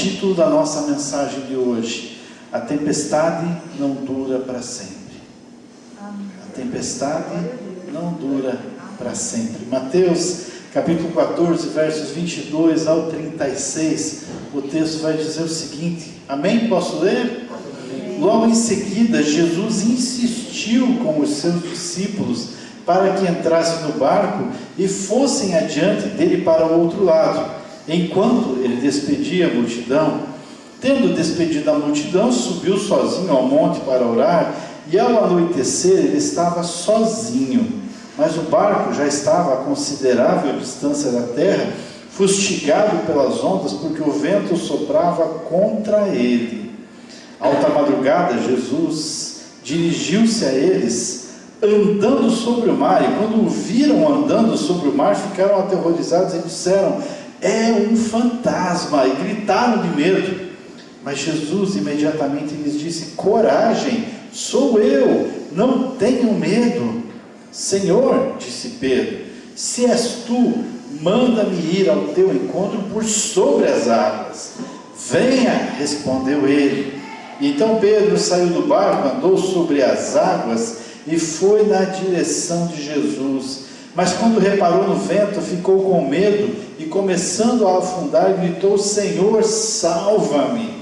título da nossa mensagem de hoje: a tempestade não dura para sempre. A tempestade não dura para sempre. Mateus capítulo 14, versos 22 ao 36, o texto vai dizer o seguinte, amém? Posso ler? Logo em seguida, Jesus insistiu com os seus discípulos para que entrassem no barco e fossem adiante dele para o outro lado, enquanto ele despedia a multidão. Tendo despedido a multidão, subiu sozinho ao monte para orar, e ao anoitecer ele estava sozinho. Mas o barco já estava a considerável distância da terra, fustigado pelas ondas, porque o vento soprava contra ele. Alta madrugada, Jesus dirigiu-se a eles, andando sobre o mar, e quando o viram andando sobre o mar, ficaram aterrorizados e disseram: é um fantasma, e gritaram de medo. Mas Jesus imediatamente lhes disse: coragem, sou eu, não tenham medo. Senhor, disse Pedro, se és tu, manda-me ir ao teu encontro por sobre as águas. Venha, respondeu ele. E então Pedro saiu do barco, andou sobre as águas e foi na direção de Jesus. Mas quando reparou no vento, ficou com medo e, começando a afundar, gritou: Senhor, salva-me.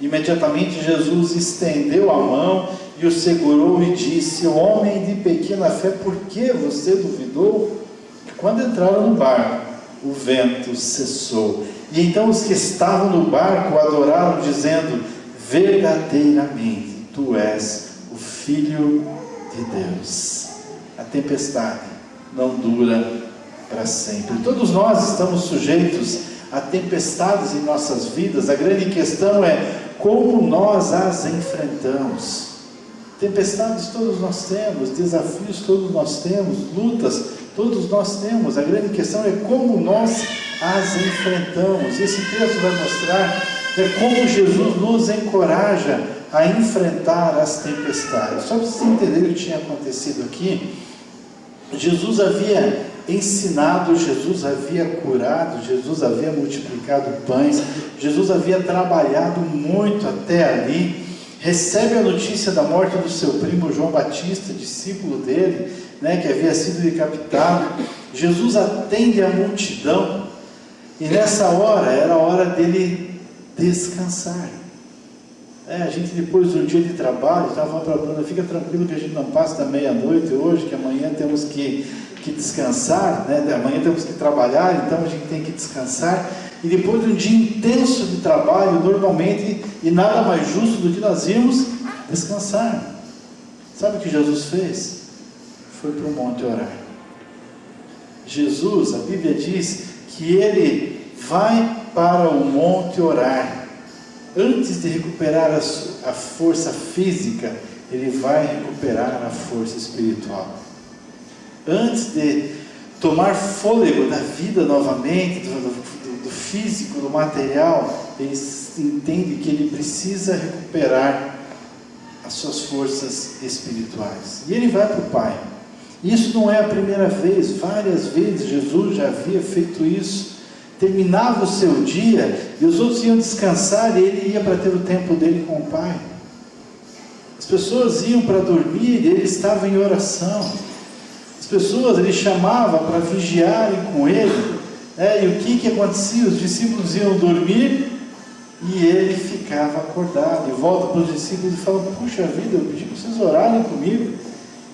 Imediatamente Jesus estendeu a mão e o segurou e disse: homem de pequena fé, por que você duvidou? E quando entraram no barco, o vento cessou. E então os que estavam no barco adoraram, dizendo: verdadeiramente tu és o Filho de Deus. A tempestade não dura para sempre. Todos nós estamos sujeitos a tempestades em nossas vidas. A grande questão é como nós as enfrentamos. Tempestades todos nós temos, desafios todos nós temos, lutas todos nós temos. A grande questão é como nós as enfrentamos. Esse texto vai mostrar como Jesus nos encoraja a enfrentar as tempestades. Só para vocês entenderem o que tinha acontecido aqui, Jesus havia ensinado, Jesus havia curado, Jesus havia multiplicado pães, Jesus havia trabalhado muito até ali. Recebe a notícia da morte do seu primo João Batista, discípulo dele, que havia sido decapitado. Jesus atende a multidão e nessa hora era a hora dele descansar. A gente, depois de um dia de trabalho, estava falando para a Bruna: fica tranquilo que a gente não passa da meia-noite hoje, que amanhã temos que descansar, amanhã temos que trabalhar, então a gente tem que descansar. E depois de um dia intenso de trabalho, normalmente, e nada mais justo do que nós irmos descansar. Sabe o que Jesus fez? Foi para o monte orar. Jesus, a Bíblia diz que ele vai para o monte orar. Antes de recuperar a força física, ele vai recuperar a força espiritual. Antes de tomar fôlego da vida novamente, do físico, do material, ele entende que ele precisa recuperar as suas forças espirituais. E ele vai para o Pai. Isso não é a primeira vez, várias vezes Jesus já havia feito isso. Terminava o seu dia e os outros iam descansar e ele ia para ter o tempo dele com o Pai. As pessoas iam para dormir e ele estava em oração. As pessoas ele chamava para vigiarem com ele. E o que acontecia? Os discípulos iam dormir e ele ficava acordado. E volta para os discípulos e fala: puxa vida, eu pedi para vocês orarem comigo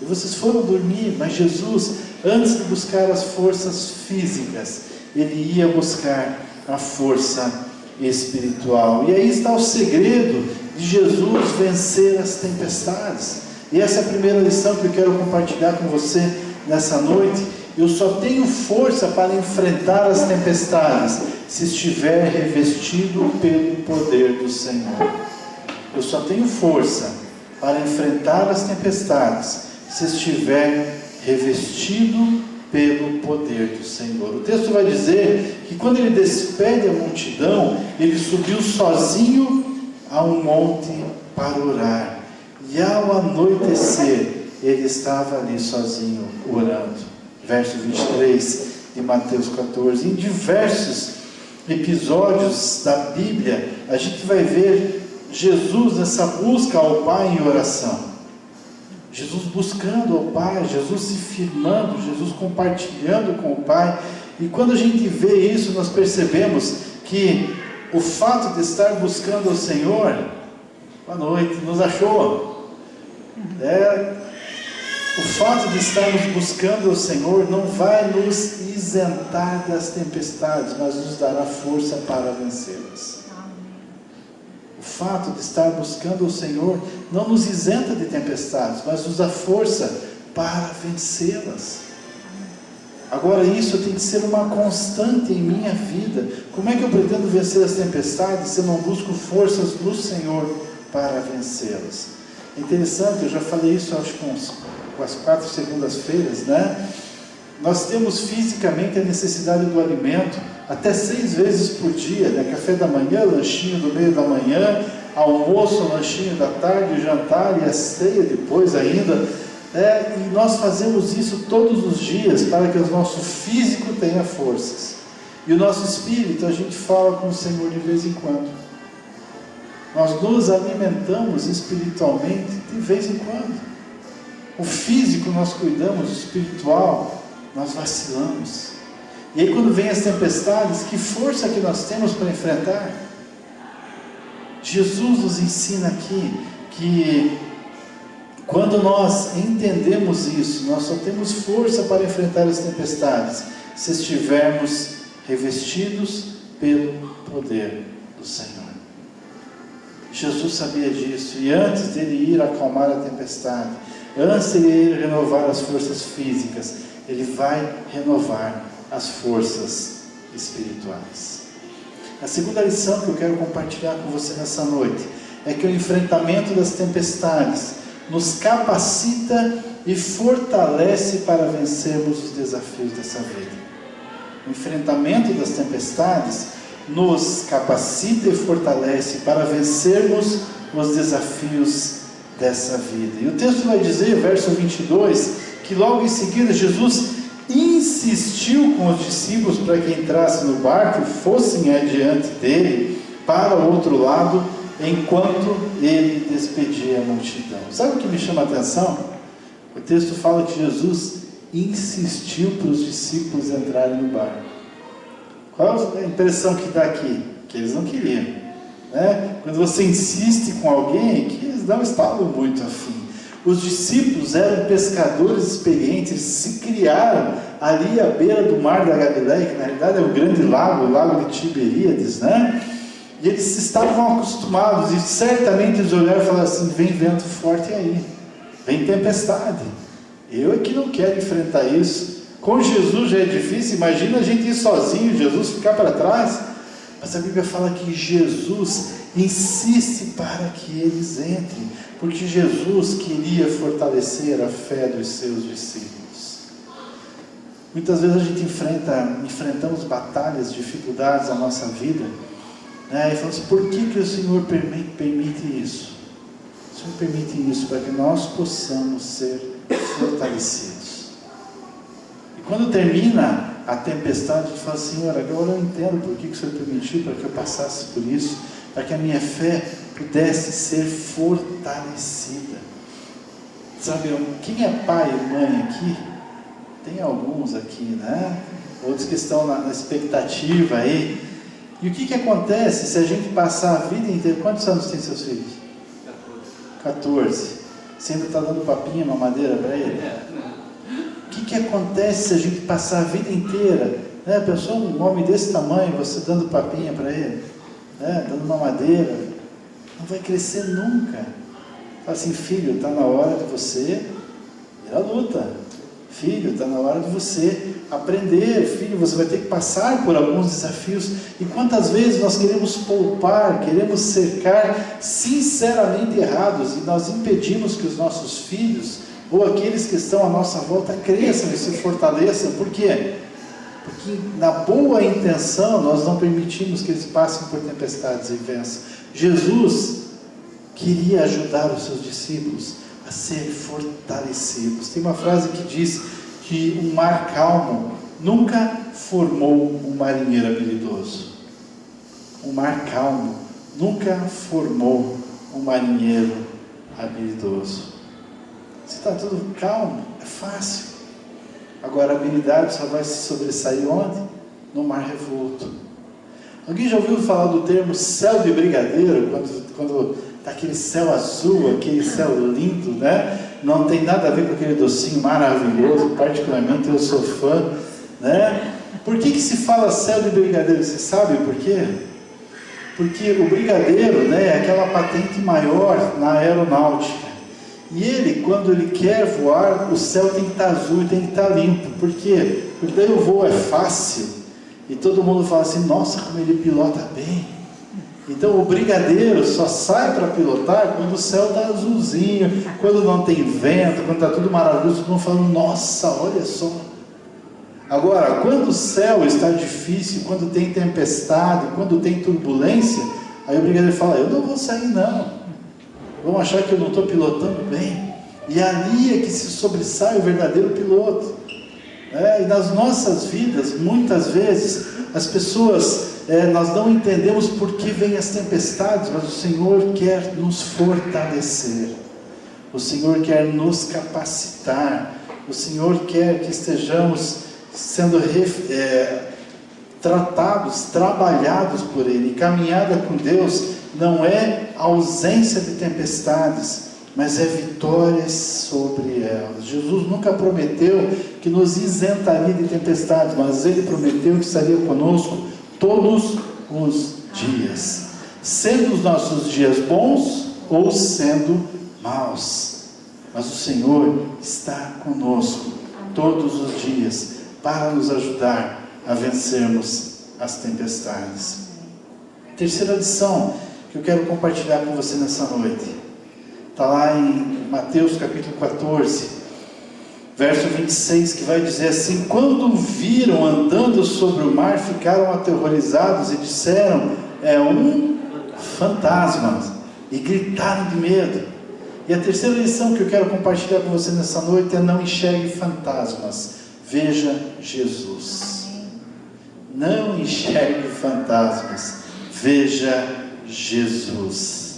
e vocês foram dormir. Mas Jesus, antes de buscar as forças físicas, ele ia buscar a força espiritual. E aí está o segredo de Jesus vencer as tempestades. E essa é a primeira lição que eu quero compartilhar com você nessa noite. Eu só tenho força para enfrentar as tempestades se estiver revestido pelo poder do Senhor. Eu só tenho força para enfrentar as tempestades se estiver revestido pelo poder do Senhor. O texto vai dizer que quando ele despede a multidão, ele subiu sozinho a um monte para orar. E ao anoitecer, ele estava ali sozinho orando. Verso 23 de Mateus 14. Em diversos episódios da Bíblia, a gente vai ver Jesus nessa busca ao Pai em oração. Jesus buscando ao Pai, Jesus se firmando, Jesus compartilhando com o Pai. E quando a gente vê isso, nós percebemos que o fato de estar buscando ao Senhor, boa noite, nos achou. O fato de estarmos buscando ao Senhor não vai nos isentar das tempestades, mas nos dará força para vencê-las. O fato de estar buscando o Senhor não nos isenta de tempestades, mas nos dá força para vencê-las. Agora isso tem que ser uma constante em minha vida. Como é que eu pretendo vencer as tempestades se eu não busco forças do Senhor para vencê-las? É interessante, eu já falei isso acho que com as 4 segundas-feiras, né? Nós temos fisicamente a necessidade do alimento até 6 vezes por dia, né? Café da manhã, lanchinho do meio da manhã, almoço, lanchinho da tarde, jantar e a ceia depois ainda. E nós fazemos isso todos os dias para que o nosso físico tenha forças. E o nosso espírito, a gente fala com o Senhor de vez em quando. Nós nos alimentamos espiritualmente de vez em quando. O físico nós cuidamos, o espiritual nós vacilamos. E aí quando vem as tempestades, que força que nós temos para enfrentar? Jesus nos ensina aqui que quando nós entendemos isso, nós só temos força para enfrentar as tempestades se estivermos revestidos pelo poder do Senhor. Jesus sabia disso, e antes dele ir acalmar a tempestade, antes de ele ir renovar as forças físicas, ele vai renovar as forças espirituais. A segunda lição que eu quero compartilhar com você nessa noite é que o enfrentamento das tempestades nos capacita e fortalece para vencermos os desafios dessa vida. O enfrentamento das tempestades nos capacita e fortalece para vencermos os desafios dessa vida. E o texto vai dizer, verso 22, que logo em seguida Jesus insistiu com os discípulos para que entrassem no barco e fossem adiante dele para o outro lado, enquanto ele despedia a multidão. Sabe o que me chama a atenção? O texto fala que Jesus insistiu para os discípulos entrarem no barco. Qual a impressão que dá aqui? Que eles não queriam, né? Quando você insiste com alguém, que eles não estavam muito afim. Os discípulos eram pescadores experientes, eles se criaram ali à beira do mar da Galileia, que na realidade é o grande lago, o lago de Tiberíades, né? E eles estavam acostumados, e certamente eles olharam e falaram assim: vem vento forte aí, vem tempestade, eu é que não quero enfrentar isso. Com Jesus já é difícil, imagina a gente ir sozinho, Jesus ficar para trás. Mas a Bíblia fala que Jesus insiste para que eles entrem, porque Jesus queria fortalecer a fé dos seus discípulos. Muitas vezes a gente enfrentamos batalhas, dificuldades na nossa vida, né? E falamos assim: por que o Senhor permite isso? O Senhor permite isso para que nós possamos ser fortalecidos. E quando termina a tempestade, a gente fala: Senhor, agora eu entendo por que o Senhor permitiu para que eu passasse por isso, para que a minha fé pudesse ser fortalecida. Sabe, quem é pai e mãe aqui? Tem alguns aqui, né? Outros que estão na expectativa aí. E o que acontece se a gente passar a vida inteira? Quantos anos tem seus filhos? 14. Sempre está dando papinha, mamadeira para ele? O que acontece se a gente passar a vida inteira, né? Pensou um homem desse tamanho, você dando papinha para ele, né? Dando mamadeira, não vai crescer nunca. Fala assim: filho, está na hora de você ir à luta. Filho, está na hora de você aprender. Filho, você vai ter que passar por alguns desafios. E quantas vezes nós queremos poupar, queremos cercar sinceramente errados, e nós impedimos que os nossos filhos, ou aqueles que estão à nossa volta, cresçam e se fortaleçam. Por quê? Porque na boa intenção nós não permitimos que eles passem por tempestades e vençam. Jesus queria ajudar os seus discípulos a serem fortalecidos. Tem uma frase que diz que um mar calmo nunca formou um marinheiro habilidoso. Um mar calmo nunca formou um marinheiro habilidoso. Se está tudo calmo, é fácil. Agora a habilidade só vai se sobressair onde? No mar revolto. Alguém já ouviu falar do termo céu de brigadeiro? Quando está aquele céu azul, aquele céu lindo, né? Não tem nada a ver com aquele docinho maravilhoso, particularmente eu sou fã, né? Por que se fala céu de brigadeiro? Você sabe por quê? Porque o brigadeiro, né, é aquela patente maior na aeronáutica. E ele, quando ele quer voar, o céu tem que estar azul e tem que estar limpo. Por quê? Porque daí o voo é fácil. E todo mundo fala assim, nossa, como ele pilota bem. Então o brigadeiro só sai para pilotar quando o céu está azulzinho, quando não tem vento, quando está tudo maravilhoso, todo mundo falando, nossa, olha só. Agora, quando o céu está difícil, quando tem tempestade, quando tem turbulência, aí o brigadeiro fala, eu não vou sair não. Vão achar que eu não estou pilotando bem. E ali é que se sobressai o verdadeiro piloto. E nas nossas vidas, muitas vezes, as pessoas, nós não entendemos por que vêm as tempestades, mas o Senhor quer nos fortalecer. O Senhor quer nos capacitar. O Senhor quer que estejamos sendo tratados, trabalhados por Ele. E caminhada com Deus não é ausência de tempestades, mas é vitórias sobre elas. Jesus nunca prometeu que nos isentaria de tempestades, mas Ele prometeu que estaria conosco todos os dias, sendo os nossos dias bons ou sendo maus. Mas o Senhor está conosco todos os dias para nos ajudar a vencermos as tempestades. Terceira lição que eu quero compartilhar com você nessa noite está lá em Mateus capítulo 14, verso 26, que vai dizer assim: quando o viram andando sobre o mar, ficaram aterrorizados e disseram, é um fantasma, e gritaram de medo. E a terceira lição que eu quero compartilhar com você nessa noite é: não enxergue fantasmas, veja Jesus. Não enxergue fantasmas, veja Jesus.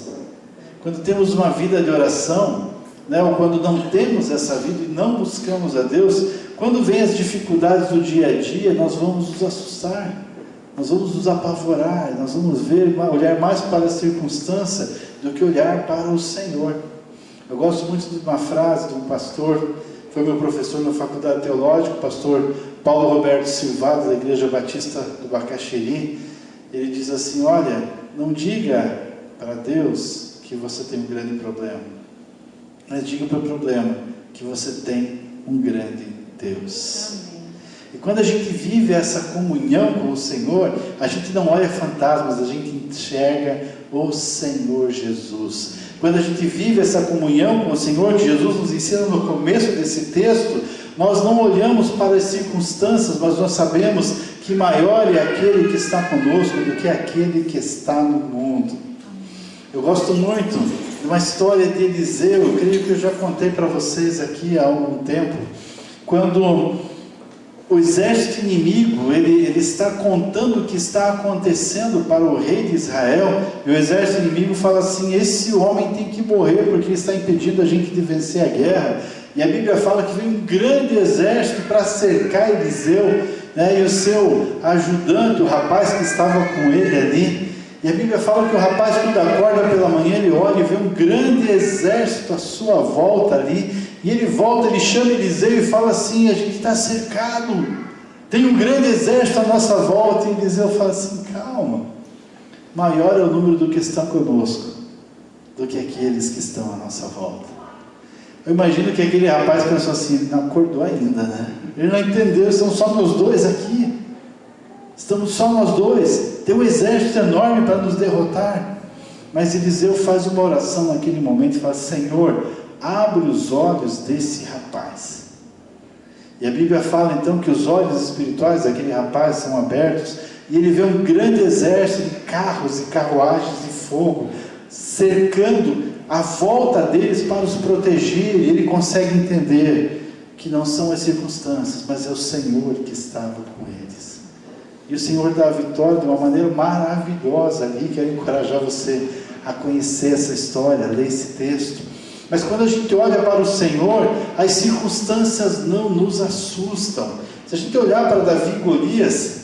Quando temos uma vida de oração, ou quando não temos essa vida e não buscamos a Deus, quando vem as dificuldades do dia a dia, nós vamos nos assustar, nós vamos nos apavorar, nós vamos olhar mais para a circunstância do que olhar para o Senhor. Eu gosto muito de uma frase de um pastor, foi meu professor na faculdade teológica, o pastor Paulo Roberto Silvado, da Igreja Batista do Bacaxeri. Ele diz assim: olha, não diga para Deus que você tem um grande problema, mas diga para o problema que você tem um grande Deus. Amém. E quando a gente vive essa comunhão com o Senhor, a gente não olha fantasmas, a gente enxerga o Senhor Jesus. Quando a gente vive essa comunhão com o Senhor, que Jesus nos ensina no começo desse texto, nós não olhamos para as circunstâncias, mas nós sabemos que maior é aquele que está conosco do que aquele que está no mundo. Eu gosto muito de uma história de Eliseu, eu creio que eu já contei para vocês aqui há algum tempo, quando o exército inimigo, ele está contando o que está acontecendo para o rei de Israel, e o exército inimigo fala assim: esse homem tem que morrer porque ele está impedindo a gente de vencer a guerra. E a Bíblia fala que veio um grande exército para cercar Eliseu, e o seu ajudante, o rapaz que estava com ele ali. E a Bíblia fala que o rapaz, quando acorda pela manhã, ele olha e vê um grande exército à sua volta ali, e ele volta, ele chama Eliseu e fala assim: a gente está cercado, tem um grande exército à nossa volta. E Eliseu fala assim: calma, maior é o número do que estão conosco do que aqueles que estão à nossa volta. Eu imagino que aquele rapaz pensou assim: não acordou ainda, né? Ele não entendeu, estamos só nós dois aqui, estamos só nós dois, tem um exército enorme para nos derrotar. Mas Eliseu faz uma oração naquele momento e fala: Senhor, abre os olhos desse rapaz. E a Bíblia fala então que os olhos espirituais daquele rapaz são abertos, e ele vê um grande exército de carros e carruagens de fogo cercando a volta deles para os proteger, e ele consegue entender que não são as circunstâncias, mas é o Senhor que estava com eles. E o Senhor dá a vitória de uma maneira maravilhosa ali. Quero encorajar você a conhecer essa história, a ler esse texto. Mas quando a gente olha para o Senhor, as circunstâncias não nos assustam. Se a gente olhar para Davi e Golias,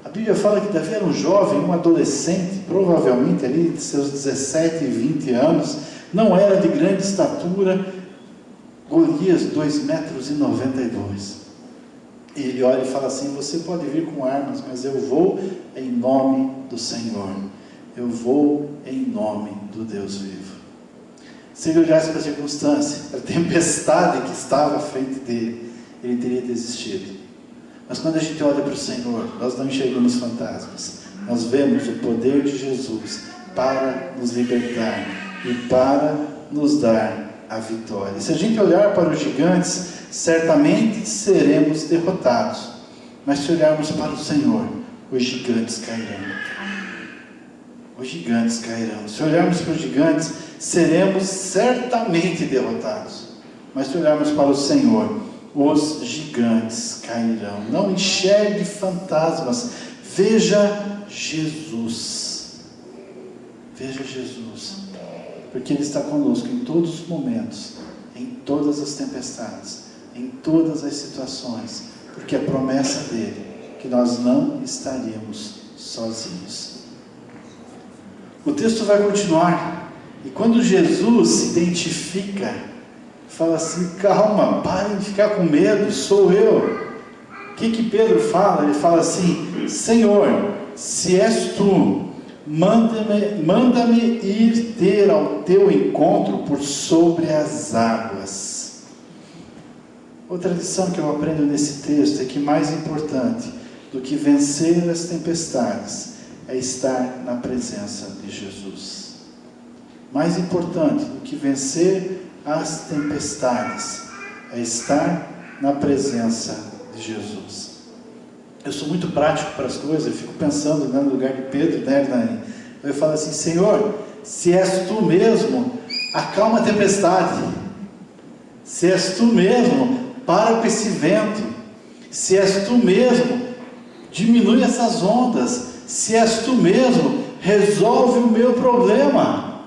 a Bíblia fala que Davi era um jovem, um adolescente, provavelmente ali de seus 17 e 20 anos, não era de grande estatura. Golias, 2,92 metros. Ele olha e fala assim: você pode vir com armas, mas eu vou em nome do Senhor. Eu vou em nome do Deus vivo. Se ele olhasse para a circunstância, a tempestade que estava à frente dele, ele teria desistido. Mas quando a gente olha para o Senhor, nós não enxergamos fantasmas. Nós vemos o poder de Jesus para nos libertar e para nos dar a vitória. Se a gente olhar para os gigantes, certamente seremos derrotados. Mas se olharmos para o Senhor, os gigantes cairão. Os gigantes cairão. Se olharmos para os gigantes, seremos certamente derrotados. Mas se olharmos para o Senhor, os gigantes cairão. Não enxergue fantasmas. Veja Jesus. Veja Jesus. Porque Ele está conosco em todos os momentos, em todas as tempestades, em todas as situações. Porque a promessa dele é que nós não estaríamos sozinhos. O texto vai continuar. E quando Jesus se identifica, fala assim: calma, parem de ficar com medo, sou eu. O que Pedro fala? Ele fala assim: Senhor, se és tu, manda-me ir ter ao teu encontro por sobre as águas. Outra lição que eu aprendo nesse texto é que mais importante do que vencer as tempestades é estar na presença de Jesus. Mais importante do que vencer as tempestades é estar na presença de Jesus. Eu sou muito prático para as coisas, eu fico pensando, né, no lugar de Pedro, né, Hernani? Eu falo assim: Senhor, se és tu mesmo, acalma a tempestade. Se és tu mesmo, para com esse vento. Se és tu mesmo, diminui essas ondas. Se és tu mesmo, resolve o meu problema.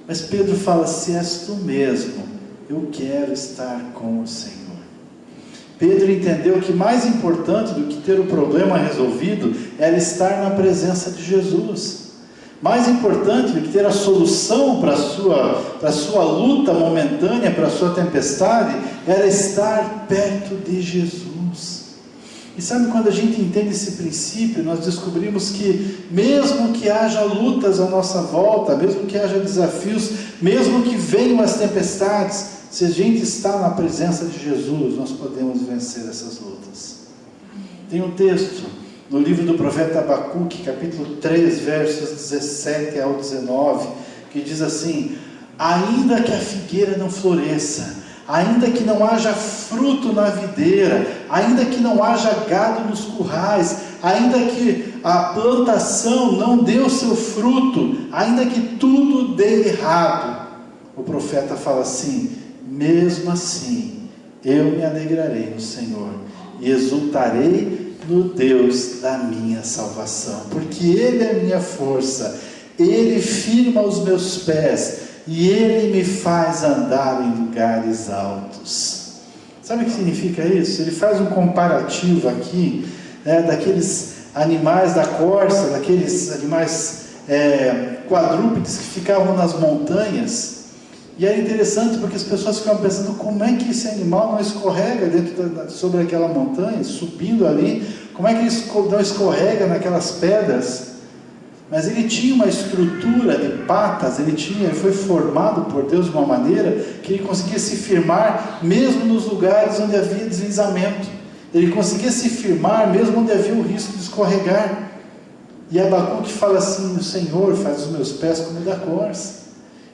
Mas Pedro fala: se és tu mesmo, eu quero estar com o Senhor. Pedro entendeu que mais importante do que ter o problema resolvido era estar na presença de Jesus. Mais importante do que ter a solução para a sua luta momentânea, para a sua tempestade, era estar perto de Jesus. E sabe, quando a gente entende esse princípio, nós descobrimos que mesmo que haja lutas à nossa volta, mesmo que haja desafios, mesmo que venham as tempestades, se a gente está na presença de Jesus, nós podemos vencer essas lutas. Tem um texto no livro do profeta Abacuque, capítulo 3, versos 17 ao 19, que diz assim: ainda que a figueira não floresça, ainda que não haja fruto na videira, ainda que não haja gado nos currais, ainda que a plantação não dê o seu fruto, ainda que tudo dê errado, o profeta fala assim: mesmo assim, eu me alegrarei no Senhor e exultarei no Deus da minha salvação, porque Ele é a minha força, Ele firma os meus pés e Ele me faz andar em lugares altos. Sabe o que significa isso? Ele faz um comparativo aqui, né, daqueles animais da corça, daqueles animais quadrúpedes que ficavam nas montanhas. E era interessante porque as pessoas ficavam pensando: como é que esse animal não escorrega sobre aquela montanha, subindo ali? Como é que ele não escorrega naquelas pedras? Mas ele tinha uma estrutura de patas, ele foi formado por Deus de uma maneira que ele conseguia se firmar mesmo nos lugares onde havia deslizamento. Ele conseguia se firmar mesmo onde havia o risco de escorregar. E Abacuque fala assim: o Senhor faz os meus pés como da corça.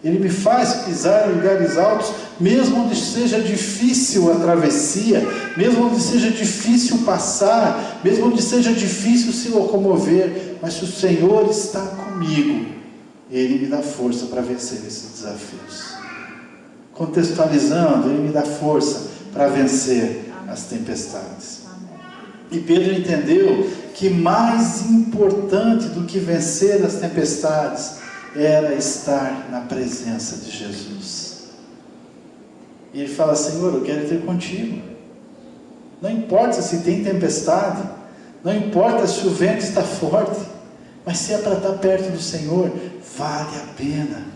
Ele me faz pisar em lugares altos, mesmo onde seja difícil a travessia, mesmo onde seja difícil passar, mesmo onde seja difícil se locomover. Mas se o Senhor está comigo, Ele me dá força para vencer esses desafios. Contextualizando, Ele me dá força para vencer as tempestades. E Pedro entendeu que mais importante do que vencer as tempestades era estar na presença de Jesus. E ele fala: Senhor, eu quero ter contigo. Não importa se tem tempestade, não importa se o vento está forte, mas se é para estar perto do Senhor, vale a pena.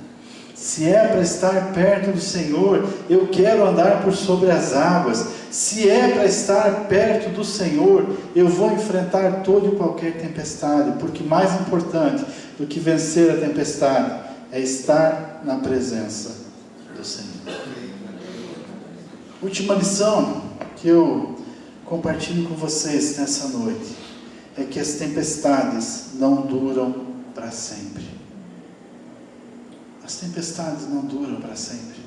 Se é para estar perto do Senhor, eu quero andar por sobre as águas. Se é para estar perto do Senhor, eu vou enfrentar toda e qualquer tempestade, porque mais importante do que vencer a tempestade é estar na presença do Senhor. Última lição que eu compartilho com vocês nessa noite é que as tempestades não duram para sempre. As tempestades não duram para sempre.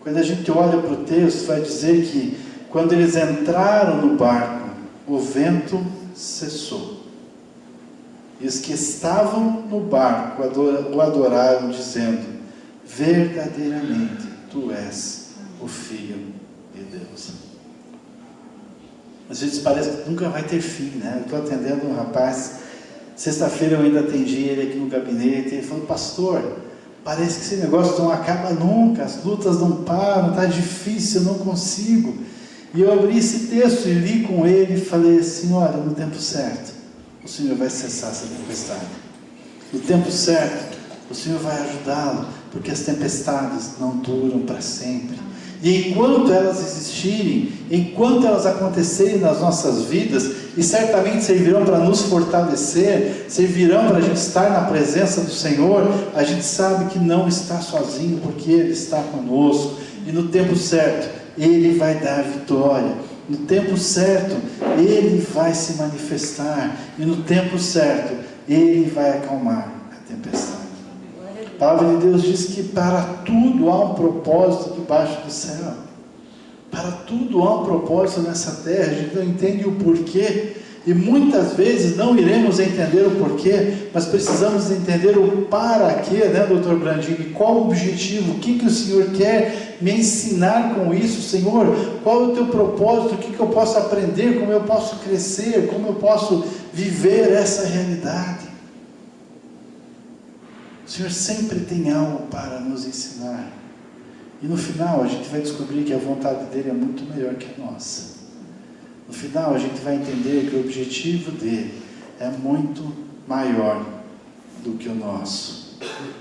Quando a gente olha para o texto, vai dizer que quando eles entraram no barco, o vento cessou. E os que estavam no barco o adoraram, dizendo: verdadeiramente tu és o Filho de Deus. Às vezes parece que nunca vai ter fim, né? Eu estou atendendo um rapaz, sexta-feira eu ainda atendi ele aqui no gabinete, ele falou: pastor, parece que esse negócio não acaba nunca, as lutas não param, está difícil, eu não consigo. E eu abri esse texto e li com ele e falei assim: olha, no tempo certo, o Senhor vai cessar essa tempestade. No tempo certo, o Senhor vai ajudá-lo, porque as tempestades não duram para sempre. E enquanto elas existirem, enquanto elas acontecerem nas nossas vidas, e certamente servirão para nos fortalecer, servirão para a gente estar na presença do Senhor, a gente sabe que não está sozinho, porque Ele está conosco, e no tempo certo, Ele vai dar vitória, no tempo certo, Ele vai se manifestar, e no tempo certo, Ele vai acalmar a tempestade. A palavra de Deus diz que para tudo há um propósito debaixo do céu. Para tudo há um propósito nessa terra. A gente não entende o porquê. E muitas vezes não iremos entender o porquê, mas precisamos entender o para quê, né, doutor Brandini? Qual o objetivo? O que o Senhor quer me ensinar com isso? Senhor, qual é o teu propósito? O que eu posso aprender? Como eu posso crescer? Como eu posso viver essa realidade? O Senhor sempre tem algo para nos ensinar. E no final a gente vai descobrir que a vontade dele é muito melhor que a nossa. No final a gente vai entender que o objetivo dele é muito maior do que o nosso.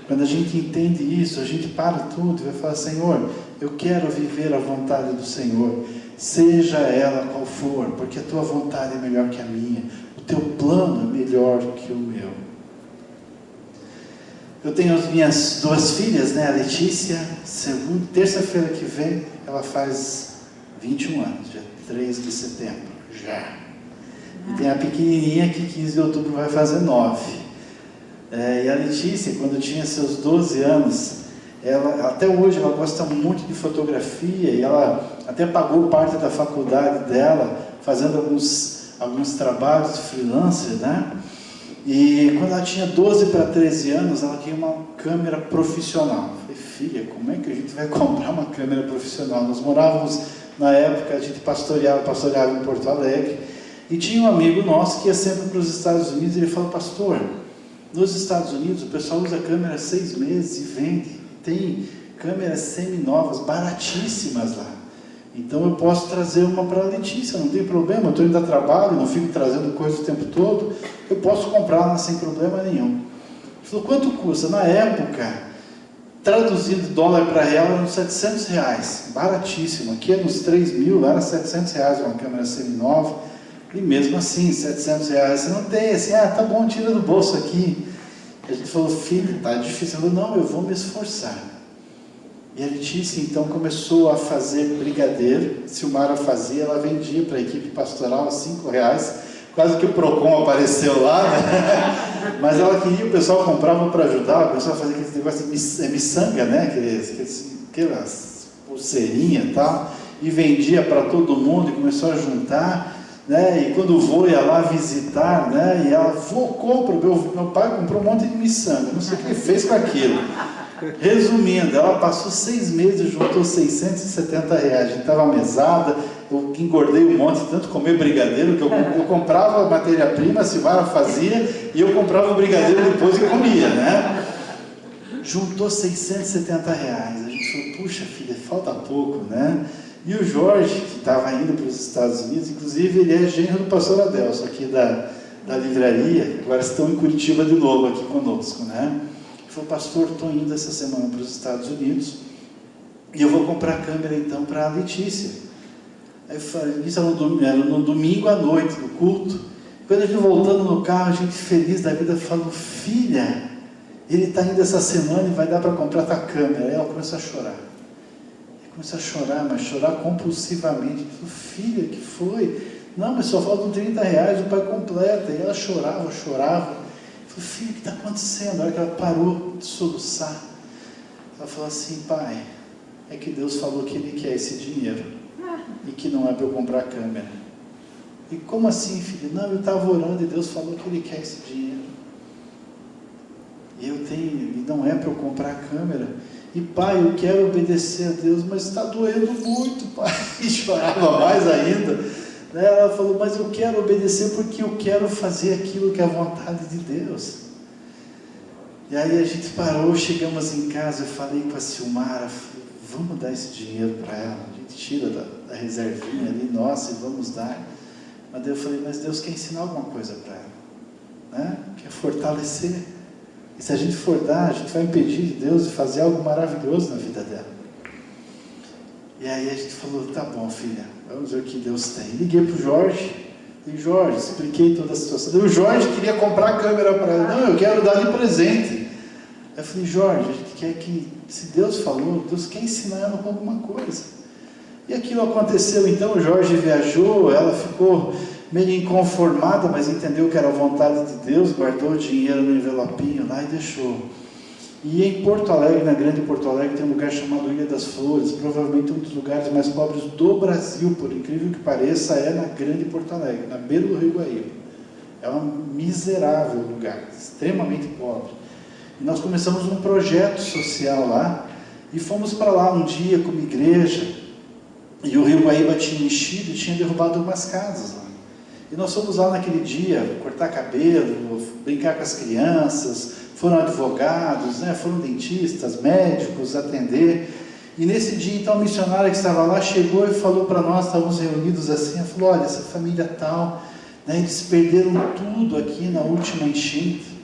Quando a gente entende isso, a gente para tudo e vai falar: Senhor, eu quero viver a vontade do Senhor, seja ela qual for, porque a tua vontade é melhor que a minha, o teu plano é melhor que o meu. Eu tenho as minhas duas filhas, né? A Letícia, terça-feira que vem, ela faz 21 anos, dia 3 de setembro, já. E tem a pequenininha que 15 de outubro vai fazer 9. E a Letícia, quando tinha seus 12 anos, até hoje ela gosta muito de fotografia, e ela até pagou parte da faculdade dela, fazendo alguns trabalhos de freelancer, né? E quando ela tinha 12 para 13 anos, ela queria uma câmera profissional. Eu falei: filha, como é que a gente vai comprar uma câmera profissional? Nós morávamos, na época, a gente pastoreava em Porto Alegre, e tinha um amigo nosso que ia sempre para os Estados Unidos, e ele falou: pastor, nos Estados Unidos o pessoal usa câmera 6 meses e vende. Tem câmeras semi-novas, baratíssimas lá. Então eu posso trazer uma para a Letícia, não tem problema, eu estou indo a trabalho, não fico trazendo coisa o tempo todo, eu posso comprar lá sem problema nenhum. Ele falou: quanto custa? Na época, traduzindo dólar para real, eram R$700, baratíssimo. Aqui é nos 3 mil, lá era R$700 uma câmera semi-nova, e mesmo assim, R$700, você não tem assim: tá bom, tira do bolso aqui. A gente falou: filho, tá difícil. Ele falou: não, eu vou me esforçar. E a Letícia então começou a fazer brigadeiro. Silmara fazia, ela vendia para a equipe pastoral a R$5. Quase que o Procon apareceu lá, né? Mas ela queria, o pessoal comprava para ajudar, o pessoal fazia aquele negócio de miçanga, né? Aquelas pulseirinhas e tal, e vendia para todo mundo, e começou a juntar, né? E quando o vô ia lá visitar, né? E ela: vô, compra, meu pai comprou um monte de miçanga, não sei o que ele fez com aquilo. Resumindo, ela passou 6 meses e juntou R$670. A gente estava mesada, eu engordei um monte, tanto comer brigadeiro, que eu comprava a matéria-prima, a Silvara fazia, e eu comprava o brigadeiro depois e comia, né? Juntou R$670. A gente falou, puxa filha, falta pouco, né? E o Jorge, que estava indo para os Estados Unidos, inclusive ele é genro do pastor Adelso, aqui da livraria, agora estão em Curitiba de novo aqui conosco, né? Ele falou, pastor, estou indo essa semana para os Estados Unidos e eu vou comprar câmera então para a Letícia. Aí eu falei, isso era no domingo à noite, no culto. Quando a gente voltando no carro, a gente feliz da vida, falou, filha, ele está indo essa semana e vai dar para comprar tua câmera. Aí ela começou a chorar. Começou a chorar, mas chorar compulsivamente. Eu falei, filha, que foi? Não, mas só faltam R$30, o pai completa. E ela chorava. Eu falei, filha, o que está acontecendo? A hora que ela parou de soluçar, ela falou assim, pai, é que Deus falou que Ele quer esse dinheiro e que não é para eu comprar a câmera. E como assim, filha? Não, eu estava orando e Deus falou que Ele quer esse dinheiro. E não é para eu comprar a câmera. E pai, eu quero obedecer a Deus, mas está doendo muito, pai. E chorava mais ainda. Ela falou, mas eu quero obedecer porque eu quero fazer aquilo que é a vontade de Deus. E aí a gente parou, chegamos em casa, eu falei com a Silmara, vamos dar esse dinheiro para ela. A gente tira da reservinha ali, nossa, e vamos dar. Mas daí eu falei, mas Deus quer ensinar alguma coisa para ela, né? Quer fortalecer. E se a gente for dar, a gente vai impedir de Deus de fazer algo maravilhoso na vida dela. E aí a gente falou, tá bom, filha, vamos ver o que Deus tem. Liguei para o Jorge, e Jorge, expliquei toda a situação. O Jorge queria comprar a câmera para ela. Não, eu quero dar de presente. Aí eu falei, Jorge, a gente quer que, se Deus falou, Deus quer ensinar ela com alguma coisa. E aquilo aconteceu, então o Jorge viajou, ela ficou meio inconformada, mas entendeu que era a vontade de Deus, guardou o dinheiro no envelopinho lá e deixou. E em Porto Alegre, na grande Porto Alegre, tem um lugar chamado Ilha das Flores, provavelmente um dos lugares mais pobres do Brasil, por incrível que pareça, é na grande Porto Alegre, na beira do Rio Guaíba. É um miserável lugar, extremamente pobre. E nós começamos um projeto social lá, e fomos para lá um dia como igreja, e o Rio Guaíba tinha enchido e tinha derrubado umas casas lá. E nós fomos lá naquele dia, cortar cabelo, brincar com as crianças, foram advogados, né? Foram dentistas, médicos, atender. E nesse dia, então, a missionária que estava lá chegou e falou para nós, estávamos reunidos assim, ela falou, olha, essa família tal, né, eles perderam tudo aqui na última enchente,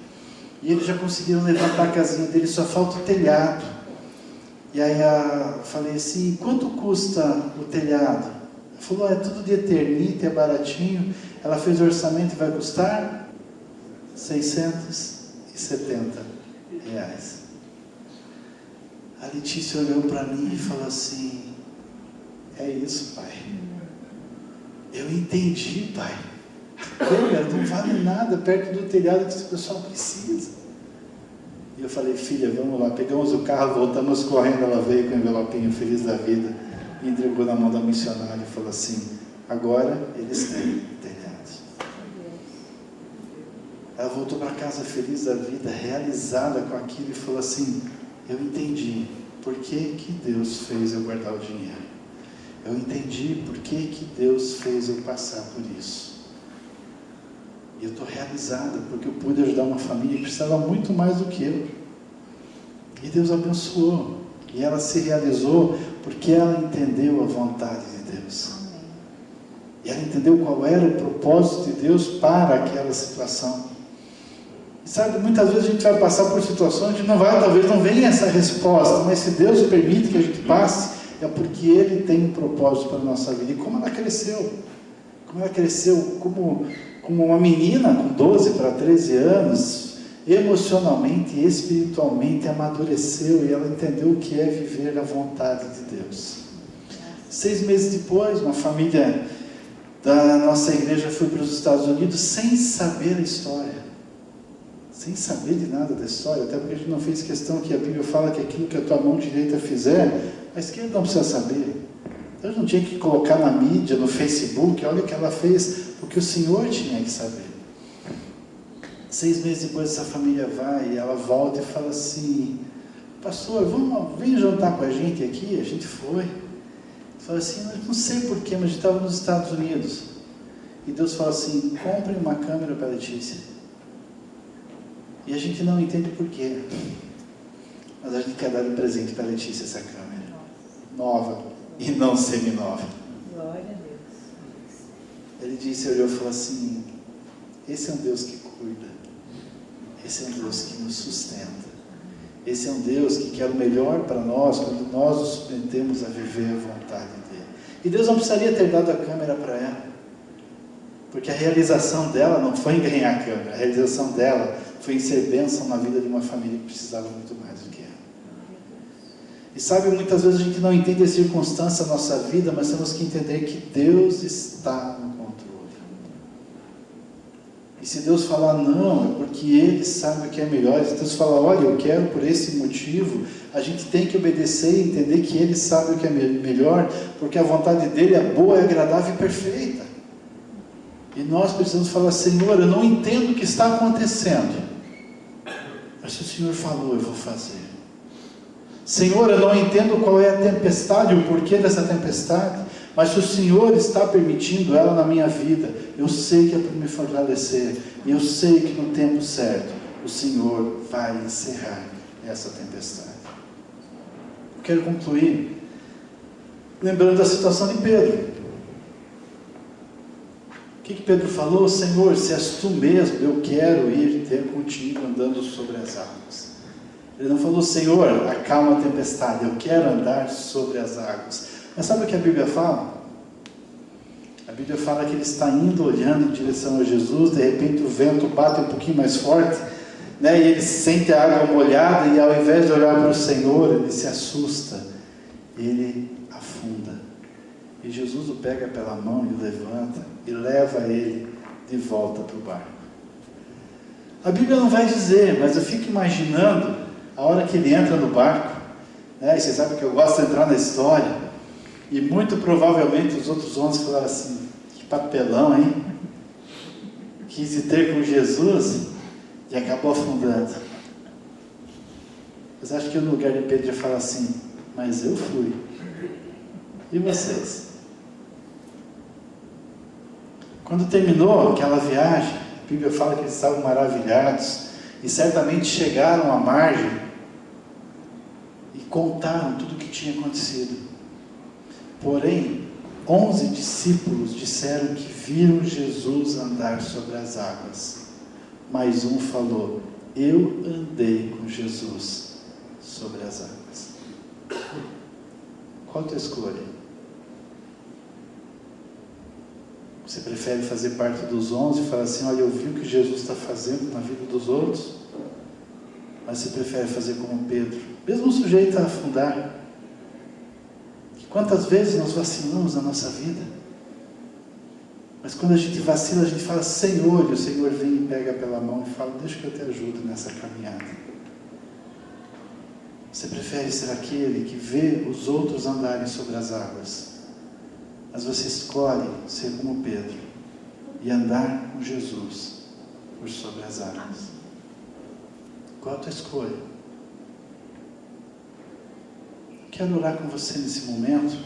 e eles já conseguiram levantar a casinha deles, só falta o telhado. E aí eu falei assim, quanto custa o telhado? Ela falou, é tudo de eternite, é baratinho. Ela fez o orçamento e vai custar R$670. A Letícia olhou para mim e falou assim, é isso, pai. Eu entendi, pai. A câmera não vale nada perto do telhado que esse pessoal precisa. E eu falei, filha, vamos lá. Pegamos o carro, voltamos correndo, ela veio com o envelopinho feliz da vida, e entregou na mão da missionária e falou assim, agora eles têm telhado. Ela voltou para casa feliz da vida, realizada com aquilo, e falou assim, eu entendi por que Deus fez eu guardar o dinheiro. Eu entendi por que Deus fez eu passar por isso. E eu estou realizada, porque eu pude ajudar uma família que precisava muito mais do que eu. E Deus abençoou. E ela se realizou porque ela entendeu a vontade de Deus. E ela entendeu qual era o propósito de Deus para aquela situação. E sabe, muitas vezes a gente vai passar por situações que talvez não venha essa resposta, mas se Deus permite que a gente passe, é porque Ele tem um propósito para a nossa vida. E como ela cresceu? Como ela cresceu como uma menina com 12 para 13 anos, emocionalmente e espiritualmente amadureceu, e ela entendeu o que é viver a vontade de Deus. 6 meses depois, uma família da nossa igreja foi para os Estados Unidos sem saber a história. Sem saber de nada da história, até porque a gente não fez questão, que a Bíblia fala que aquilo que a tua mão direita fizer, a esquerda não precisa saber. Então a gente não tinha que colocar na mídia, no Facebook, olha o que ela fez, porque o Senhor tinha que saber. 6 meses depois essa família vai, e ela volta e fala assim, pastor, vem jantar com a gente aqui? A gente foi. Falei assim, não sei porquê, mas a gente estava nos Estados Unidos. E Deus fala assim, compre uma câmera para a Letícia. E a gente não entende porquê. Mas a gente quer dar de presente para a Letícia essa câmera. Nova e não semi-nova. Glória a Deus. Ele disse, olhou e falou assim, esse é um Deus que cuida. Esse é um Deus que nos sustenta. Esse é um Deus que quer o melhor para nós, quando nós nos submetemos a viver a vontade dEle. E Deus não precisaria ter dado a câmera para ela, porque a realização dela não foi em ganhar a câmera, a realização dela foi em ser bênção na vida de uma família que precisava muito mais do que ela. E sabe, muitas vezes a gente não entende a circunstância da nossa vida, mas temos que entender que Deus está no controle. E se Deus falar não, é porque Ele sabe o que é melhor. Se Deus falar, olha, eu quero por esse motivo, a gente tem que obedecer e entender que Ele sabe o que é melhor, porque a vontade dEle é boa, é agradável e perfeita. E nós precisamos falar, Senhor, eu não entendo o que está acontecendo, mas se o Senhor falou, eu vou fazer. Senhor, eu não entendo qual é a tempestade, o porquê dessa tempestade, mas se o Senhor está permitindo ela na minha vida, eu sei que é para me fortalecer, e eu sei que no tempo certo, o Senhor vai encerrar essa tempestade. Eu quero concluir lembrando da situação de Pedro. O que Pedro falou? Senhor, se és tu mesmo, eu quero ir ter contigo andando sobre as águas. Ele não falou, Senhor, acalma a tempestade, eu quero andar sobre as águas. Mas sabe o que a Bíblia fala? A Bíblia fala que ele está indo, olhando em direção a Jesus, de repente o vento bate um pouquinho mais forte, né? E ele sente a água molhada, e ao invés de olhar para o Senhor, ele se assusta, ele afunda. E Jesus o pega pela mão e o levanta, e leva ele de volta para o barco. A Bíblia não vai dizer, mas eu fico imaginando a hora que ele entra no barco, né? E você sabe que eu gosto de entrar na história, e muito provavelmente os outros 11 falaram assim, que papelão, hein? Quis ir ter com Jesus e acabou afundando. Mas acho que no lugar de Pedro ia falar assim, mas eu fui. E vocês? Quando terminou aquela viagem, a Bíblia fala que eles estavam maravilhados, e certamente chegaram à margem e contaram tudo o que tinha acontecido. Porém, 11 discípulos disseram que viram Jesus andar sobre as águas. Mas um falou, eu andei com Jesus sobre as águas. Qual a tua escolha? Você prefere fazer parte dos 11 e falar assim, olha, eu vi o que Jesus está fazendo na vida dos outros? Mas você prefere fazer como Pedro, mesmo sujeito a afundar? Quantas vezes nós vacilamos na nossa vida? Mas quando a gente vacila, a gente fala, Senhor, e o Senhor vem e pega pela mão e fala, deixa que eu te ajudo nessa caminhada. Você prefere ser aquele que vê os outros andarem sobre as águas, mas você escolhe ser como Pedro e andar com Jesus por sobre as águas. Qual a tua escolha? Quero orar com você nesse momento.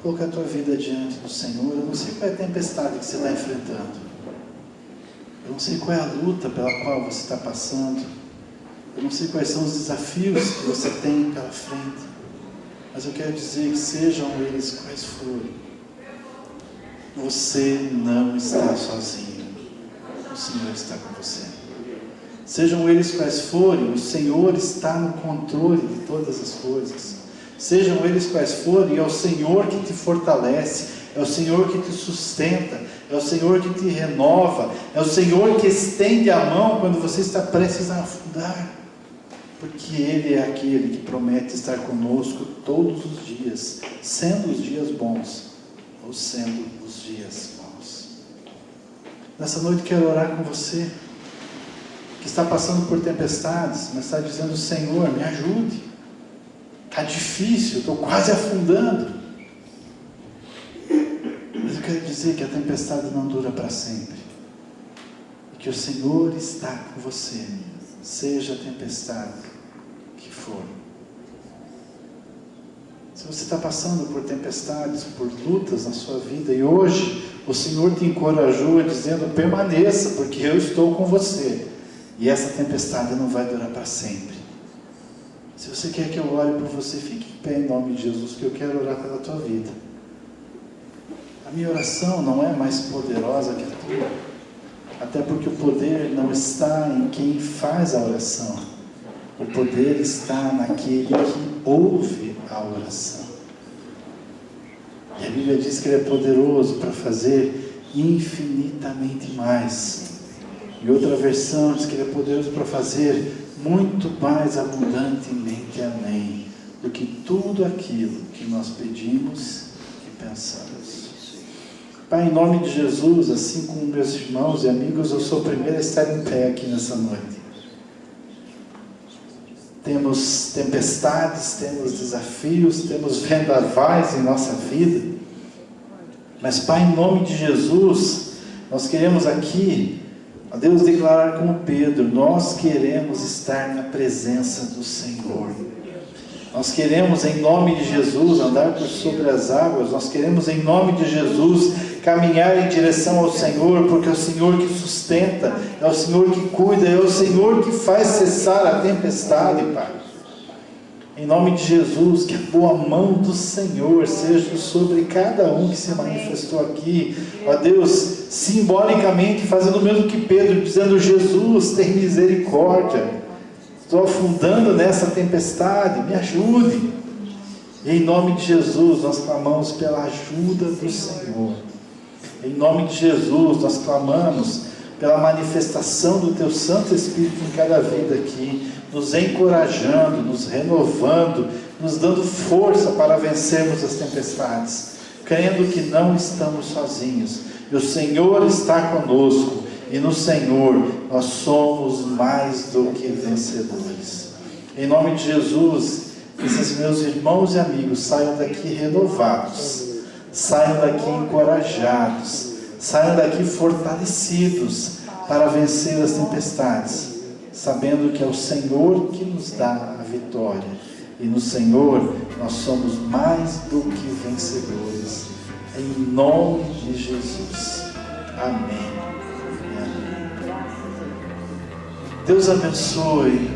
Colocar a tua vida diante do Senhor. Eu não sei qual é a tempestade que você está enfrentando. Eu não sei qual é a luta pela qual você está passando. Eu não sei quais são os desafios que você tem pela frente. Mas eu quero dizer que sejam eles quais forem, você não está sozinho. O Senhor está com você. Sejam eles quais forem, o Senhor está no controle de todas as coisas. Sejam eles quais forem, é o Senhor que te fortalece, é o Senhor que te sustenta, é o Senhor que te renova, é o Senhor que estende a mão quando você está prestes a afundar. Porque Ele é aquele que promete estar conosco todos os dias, sendo os dias bons ou sendo os dias maus. Nessa noite quero orar com você, que está passando por tempestades, mas está dizendo, Senhor, me ajude. Está difícil, estou quase afundando. Mas eu quero dizer que a tempestade não dura para sempre. E que o Senhor está com você, seja a tempestade que for. Se você está passando por tempestades, por lutas na sua vida, e hoje o Senhor te encorajou dizendo: permaneça, porque eu estou com você, e essa tempestade não vai durar para sempre. Se você quer que eu ore por você, fique em pé em nome de Jesus, que eu quero orar pela tua vida. A minha oração não é mais poderosa que a tua, até porque o poder não está em quem faz a oração, o poder está naquele que ouve a oração. E a Bíblia diz que Ele é poderoso para fazer infinitamente mais. E outra versão diz que Ele é poderoso para fazer muito mais abundantemente, amém, do que tudo aquilo que nós pedimos e pensamos. Pai, em nome de Jesus, assim como meus irmãos e amigos, eu sou o primeiro a estar em pé aqui nessa noite. Temos tempestades, temos desafios, temos vendavais em nossa vida. Mas, Pai, em nome de Jesus, nós queremos aqui, a Deus, declarar como Pedro: nós queremos estar na presença do Senhor. Nós queremos, em nome de Jesus, andar por sobre as águas. Nós queremos, em nome de Jesus, caminhar em direção ao Senhor, porque é o Senhor que sustenta, é o Senhor que cuida, é o Senhor que faz cessar a tempestade, Pai. Em nome de Jesus, que a boa mão do Senhor seja sobre cada um que se manifestou aqui, ó Deus, simbolicamente fazendo o mesmo que Pedro, dizendo: Jesus, tem misericórdia, estou afundando nessa tempestade, me ajude. E em nome de Jesus, nós clamamos pela ajuda do Senhor. Em nome de Jesus, nós clamamos pela manifestação do Teu Santo Espírito em cada vida aqui, nos encorajando, nos renovando, nos dando força para vencermos as tempestades, crendo que não estamos sozinhos, e o Senhor está conosco, e no Senhor nós somos mais do que vencedores. Em nome de Jesus, esses meus irmãos e amigos saiam daqui renovados, saiam daqui encorajados, saiam daqui fortalecidos para vencer as tempestades, sabendo que é o Senhor que nos dá a vitória, e no Senhor nós somos mais do que vencedores, em nome de Jesus, amém. Deus abençoe